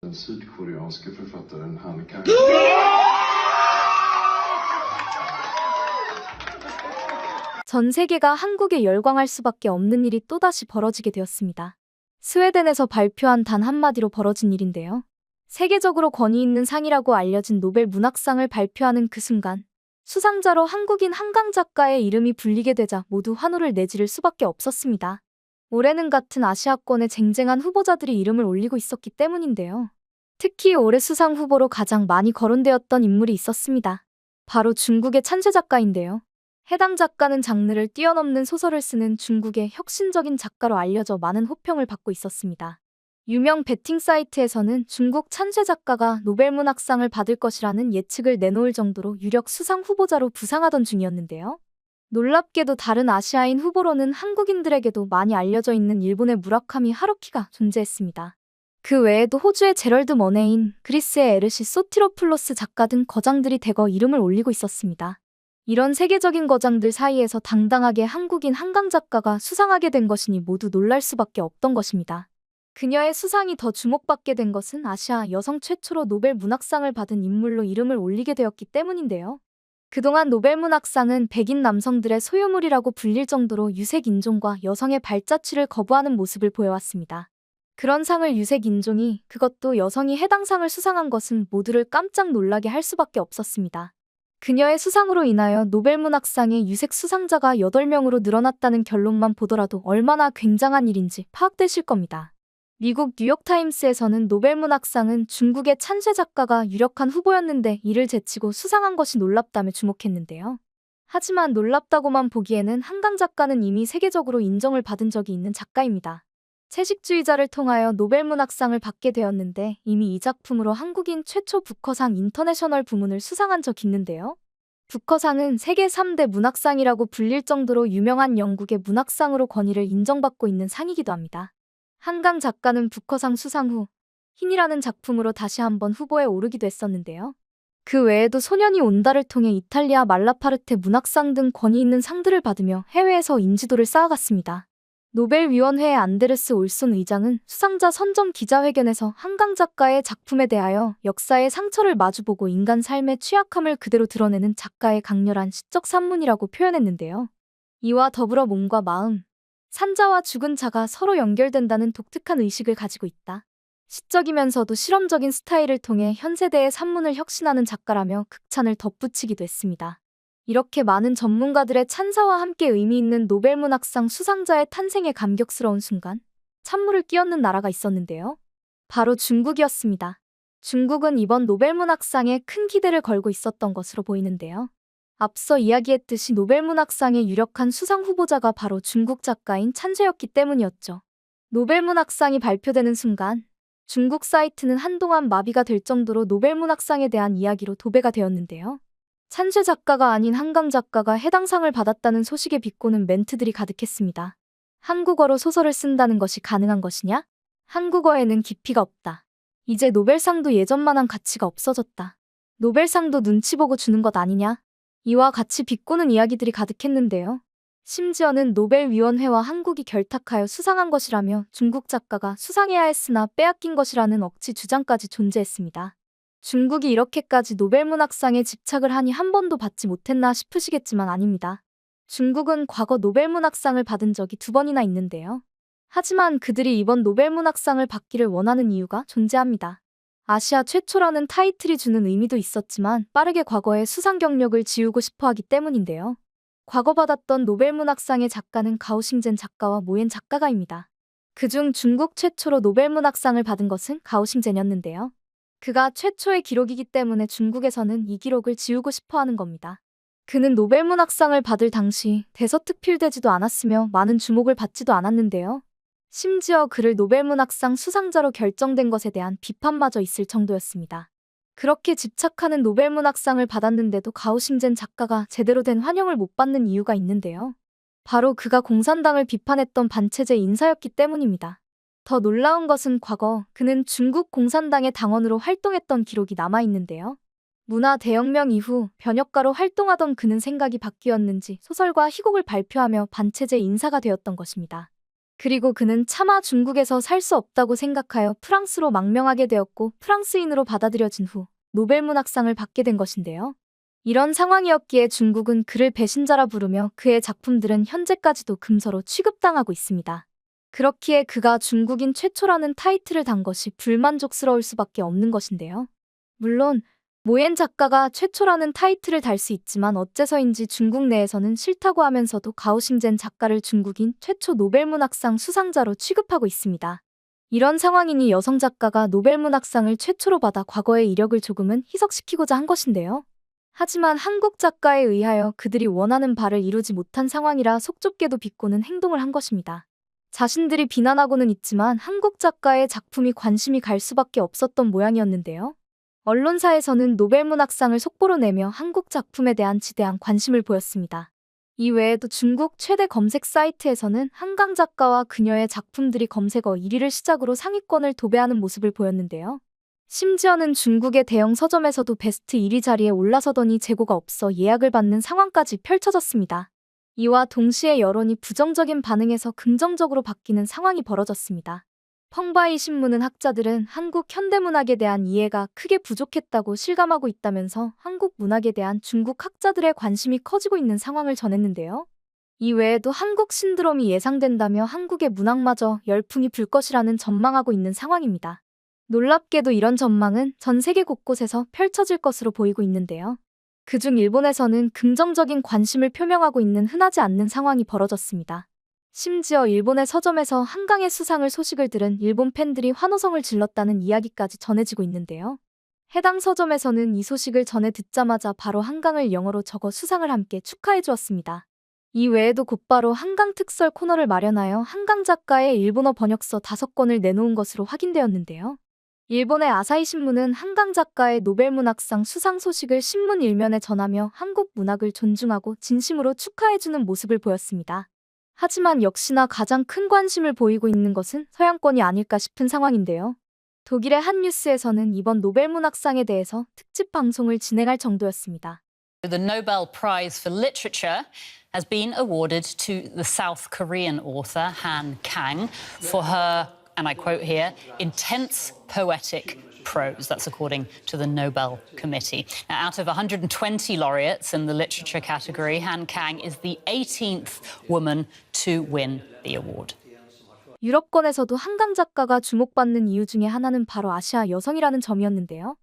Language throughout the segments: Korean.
Den sydkoreanske författaren Han Kang. 전 세계가 한국에 열광할 수밖에 없는 일이 또다시 벌어지게 되었습니다. 스웨덴에서 발표한 단 한마디로 벌어진 일인데요. 세계적으로 권위 있는 상이라고 알려진 노벨 문학상을 발표하는 그 순간 수상자로 한국인 한강 작가의 이름이 불리게 되자 모두 환호를 내지를 수밖에 없었습니다. 올해는 같은 아시아권의 쟁쟁한 후보자들이 이름을 올리고 있었기 때문인데요. 특히 올해 수상 후보로 가장 많이 거론되었던 인물이 있었습니다. 바로 중국의 찬쇠 작가인데요. 해당 작가는 장르를 뛰어넘는 소설을 쓰는 중국의 혁신적인 작가로 알려져 많은 호평을 받고 있었습니다. 유명 베팅 사이트에서는 중국 찬쇠 작가가 노벨 문학상을 받을 것이라는 예측을 내놓을 정도로 유력 수상 후보자로 부상하던 중이었는데요. 놀랍게도 다른 아시아인 후보로는 한국인들에게도 많이 알려져 있는 일본의 무라카미 하루키가 존재했습니다. 그 외에도 호주의 제럴드 머네인, 그리스의 에르시 소티로플로스 작가 등 거장들이 대거 이름을 올리고 있었습니다. 이런 세계적인 거장들 사이에서 당당하게 한국인 한강 작가가 수상하게 된 것이니 모두 놀랄 수밖에 없던 것입니다. 그녀의 수상이 더 주목받게 된 것은 아시아 여성 최초로 노벨 문학상을 받은 인물로 이름을 올리게 되었기 때문인데요. 그동안 노벨 문학상은 백인 남성들의 소유물이라고 불릴 정도로 유색 인종과 여성의 발자취를 거부하는 모습을 보여왔습니다. 그런 상을 유색 인종이, 그것도 여성이 해당 상을 수상한 것은 모두를 깜짝 놀라게 할 수밖에 없었습니다. 그녀의 수상으로 인하여 노벨 문학상의 유색 수상자가 8명으로 늘어났다는 결론만 보더라도 얼마나 굉장한 일인지 파악되실 겁니다. 미국 뉴욕타임스에서는 노벨 문학상은 중국의 찬쇠 작가가 유력한 후보였는데 이를 제치고 수상한 것이 놀랍다며 주목했는데요. 하지만 놀랍다고만 보기에는 한강 작가는 이미 세계적으로 인정을 받은 적이 있는 작가입니다. 채식주의자를 통하여 노벨 문학상을 받게 되었는데 이미 이 작품으로 한국인 최초 부커상 인터내셔널 부문을 수상한 적이 있는데요. 부커상은 세계 3대 문학상이라고 불릴 정도로 유명한 영국의 문학상으로 권위를 인정받고 있는 상이기도 합니다. 한강 작가는 부커상 수상 후 흰이라는 작품으로 다시 한번 후보에 오르기도 했었는데요. 그 외에도 소년이 온다를 통해 이탈리아 말라파르테 문학상 등 권위 있는 상들을 받으며 해외에서 인지도를 쌓아갔습니다. 노벨위원회의 안데르스 올손 의장은 수상자 선정 기자회견에서 한강 작가의 작품에 대하여 역사의 상처를 마주보고 인간 삶의 취약함을 그대로 드러내는 작가의 강렬한 시적 산문이라고 표현했는데요. 이와 더불어 몸과 마음, 산자와 죽은 자가 서로 연결된다는 독특한 의식을 가지고 있다. 시적이면서도 실험적인 스타일을 통해 현 세대의 산문을 혁신하는 작가라며 극찬을 덧붙이기도 했습니다. 이렇게 많은 전문가들의 찬사와 함께 의미 있는 노벨 문학상 수상자의 탄생에 감격스러운 순간 찬물을 끼얹는 나라가 있었는데요. 바로 중국이었습니다. 중국은 이번 노벨 문학상에 큰 기대를 걸고 있었던 것으로 보이는데요. 앞서 이야기했듯이 노벨 문학상의 유력한 수상 후보자가 바로 중국 작가인 찬쇠였기 때문이었죠. 노벨 문학상이 발표되는 순간 중국 사이트는 한동안 마비가 될 정도로 노벨 문학상에 대한 이야기로 도배가 되었는데요. 찬쇠 작가가 아닌 한강 작가가 해당 상을 받았다는 소식에 비꼬는 멘트들이 가득했습니다. 한국어로 소설을 쓴다는 것이 가능한 것이냐? 한국어에는 깊이가 없다. 이제 노벨상도 예전만한 가치가 없어졌다. 노벨상도 눈치 보고 주는 것 아니냐? 이와 같이 비꼬는 이야기들이 가득했는데요. 심지어는 노벨위원회와 한국이 결탁하여 수상한 것이라며 중국 작가가 수상해야 했으나 빼앗긴 것이라는 억지 주장까지 존재했습니다. 중국이 이렇게까지 노벨 문학상에 집착을 하니 한 번도 받지 못했나 싶으시겠지만 아닙니다. 중국은 과거 노벨 문학상을 받은 적이 2번이나 있는데요. 하지만 그들이 이번 노벨 문학상을 받기를 원하는 이유가 존재합니다. 아시아 최초라는 타이틀이 주는 의미도 있었지만 빠르게 과거의 수상 경력을 지우고 싶어 하기 때문인데요. 과거 받았던 노벨 문학상의 작가는 가오싱젠 작가와 모옌 작가가입니다. 그중 중국 최초로 노벨 문학상을 받은 것은 가오싱젠이었는데요. 그가 최초의 기록이기 때문에 중국에서는 이 기록을 지우고 싶어 하는 겁니다. 그는 노벨 문학상을 받을 당시 대서특필되지도 않았으며 많은 주목을 받지도 않았는데요. 심지어 그를 노벨 문학상 수상자로 결정된 것에 대한 비판마저 있을 정도였습니다. 그렇게 집착하는 노벨 문학상을 받았는데도 가오싱젠 작가가 제대로 된 환영을 못 받는 이유가 있는데요. 바로 그가 공산당을 비판했던 반체제 인사였기 때문입니다. 더 놀라운 것은 과거 그는 중국 공산당의 당원으로 활동했던 기록이 남아있는데요. 문화 대혁명 이후 변혁가로 활동하던 그는 생각이 바뀌었는지 소설과 희곡을 발표하며 반체제 인사가 되었던 것입니다. 그리고 그는 차마 중국에서 살 수 없다고 생각하여 프랑스로 망명하게 되었고 프랑스인으로 받아들여진 후 노벨문학상을 받게 된 것인데요. 이런 상황이었기에 중국은 그를 배신자라 부르며 그의 작품들은 현재까지도 금서로 취급당하고 있습니다. 그렇기에 그가 중국인 최초라는 타이틀을 단 것이 불만족스러울 수밖에 없는 것인데요. 물론 모옌 작가가 최초라는 타이틀을 달 수 있지만 어째서인지 중국 내에서는 싫다고 하면서도 가오싱젠 작가를 중국인 최초 노벨문학상 수상자로 취급하고 있습니다. 이런 상황이니 여성 작가가 노벨문학상을 최초로 받아 과거의 이력을 조금은 희석시키고자 한 것인데요. 하지만 한국 작가에 의하여 그들이 원하는 바를 이루지 못한 상황이라 속 좁게도 비꼬는 행동을 한 것입니다. 자신들이 비난하고는 있지만 한국 작가의 작품이 관심이 갈 수밖에 없었던 모양이었는데요. 언론사에서는 노벨문학상을 속보로 내며 한국 작품에 대한 지대한 관심을 보였습니다. 이 외에도 중국 최대 검색 사이트에서는 한강 작가와 그녀의 작품들이 검색어 1위를 시작으로 상위권을 도배하는 모습을 보였는데요. 심지어는 중국의 대형 서점에서도 베스트 1위 자리에 올라서더니 재고가 없어 예약을 받는 상황까지 펼쳐졌습니다. 이와 동시에 여론이 부정적인 반응에서 긍정적으로 바뀌는 상황이 벌어졌습니다. 펑바이 신문은 학자들은 한국 현대문학에 대한 이해가 크게 부족했다고 실감하고 있다면서 한국 문학에 대한 중국 학자들의 관심이 커지고 있는 상황을 전했는데요. 이 외에도 한국 신드롬이 예상된다며 한국의 문학마저 열풍이 불 것이라는 전망하고 있는 상황입니다. 놀랍게도 이런 전망은 전 세계 곳곳에서 펼쳐질 것으로 보이고 있는데요. 그중 일본에서는 긍정적인 관심을 표명하고 있는 흔하지 않는 상황이 벌어졌습니다. 심지어 일본의 서점에서 한강의 수상을 소식을 들은 일본 팬들이 환호성을 질렀다는 이야기까지 전해지고 있는데요. 해당 서점에서는 이 소식을 전해 듣자마자 바로 한강을 영어로 적어 수상을 함께 축하해 주었습니다. 이 외에도 곧바로 한강 특설 코너를 마련하여 한강 작가의 일본어 번역서 5권을 내놓은 것으로 확인되었는데요. 일본의 아사히 신문은 한강 작가의 노벨문학상 수상 소식을 신문 일면에 전하며 한국 문학을 존중하고 진심으로 축하해주는 모습을 보였습니다. 하지만 역시나 가장 큰 관심을 보이고 있는 것은 서양권이 아닐까 싶은 상황인데요. 독일의 한 뉴스에서는 이번 노벨문학상에 대해서 특집 방송을 진행할 정도였습니다. The Nobel Prize for Literature has been awarded to the South Korean author Han Kang for her, and I quote here, intense poetic prose. That's according to the Nobel Committee. Now, out of 120 laureates in the literature category, Han Kang is the 18th woman to win the award. 유럽권에서도 한강 작가가 주목받는 이유 중에 하나는 바로 아시아 여성이라는 점이었는데요.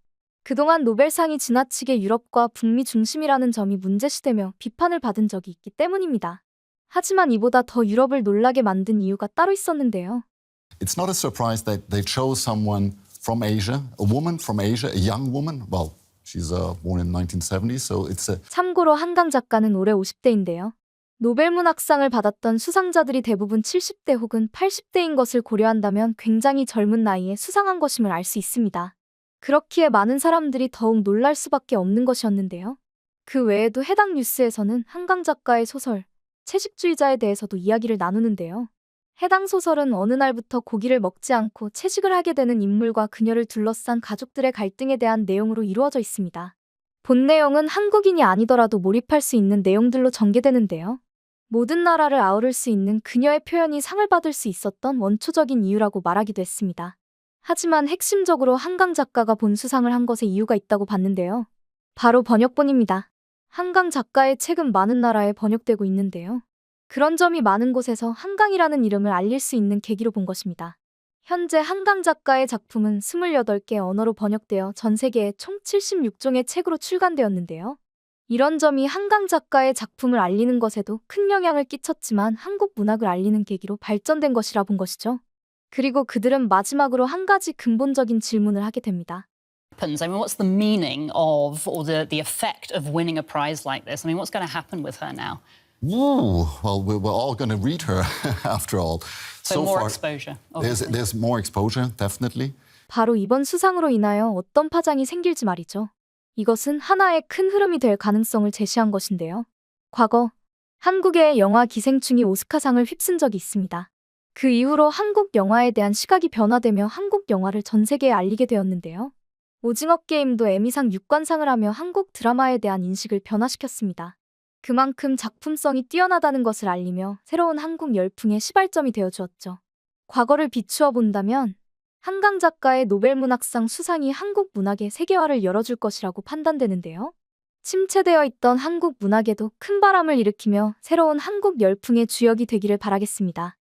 그동안 노벨상이 지나치게 유럽과 북미 중심이라는 점이 문제시되며 비판을 받은 적이 있기 때문입니다. 하지만 이보다 더 유럽을 놀라게 만든 이유가 따로 있었는데요. It's not a surprise that they chose someone from Asia, a woman from Asia, a young woman. Well, she's born in 1970, so it's a... 참고로 한강 작가는 올해 50대인데요. 노벨문학상을 받았던 수상자들이 대부분 70대 혹은 80대인 것을 고려한다면 굉장히 젊은 나이에 수상한 것임을 알 수 있습니다. 그렇기에 많은 사람들이 더욱 놀랄 수밖에 없는 것이었는데요. 그 외에도 해당 뉴스에서는 한강 작가의 소설, 채식주의자에 대해서도 이야기를 나누는데요. 해당 소설은 어느 날부터 고기를 먹지 않고 채식을 하게 되는 인물과 그녀를 둘러싼 가족들의 갈등에 대한 내용으로 이루어져 있습니다. 본 내용은 한국인이 아니더라도 몰입할 수 있는 내용들로 전개되는데요. 모든 나라를 아우를 수 있는 그녀의 표현이 상을 받을 수 있었던 원초적인 이유라고 말하기도 했습니다. 하지만 핵심적으로 한강 작가가 본 수상을 한 것에 이유가 있다고 봤는데요. 바로 번역본입니다. 한강 작가의 책은 많은 나라에 번역되고 있는데요. 그런 점이 많은 곳에서 한강이라는 이름을 알릴 수 있는 계기로 본 것입니다. 현재 한강 작가의 작품은 28개 언어로 번역되어 전 세계에 총 76종의 책으로 출간되었는데요. 이런 점이 한강 작가의 작품을 알리는 것에도 큰 영향을 끼쳤지만 한국 문학을 알리는 계기로 발전된 것이라 본 것이죠. 그리고 그들은 마지막으로 한 가지 근본적인 질문을 하게 됩니다. I mean, what's the meaning of, or the effect of winning a prize like this? I mean, what's going to happen with her now? Ooh, well, we're all going to read her after all. So more exposure. There's more exposure, definitely. 바로 이번 수상으로 인하여 어떤 파장이 생길지 말이죠. 이것은 하나의 큰 흐름이 될 가능성을 제시한 것인데요. 과거 한국의 영화 기생충이 오스카상을 휩쓴 적이 있습니다. 그 이후로 한국 영화에 대한 시각이 변화되며 한국 영화를 전 세계에 알리게 되었는데요. 오징어 게임도 에미상 6관상을 하며 한국 드라마에 대한 인식을 변화시켰습니다. 그만큼 작품성이 뛰어나다는 것을 알리며 새로운 한국 열풍의 시발점이 되어 주었죠. 과거를 비추어 본다면 한강 작가의 노벨문학상 수상이 한국 문학의 세계화를 열어줄 것이라고 판단되는데요. 침체되어 있던 한국 문학에도 큰 바람을 일으키며 새로운 한국 열풍의 주역이 되기를 바라겠습니다.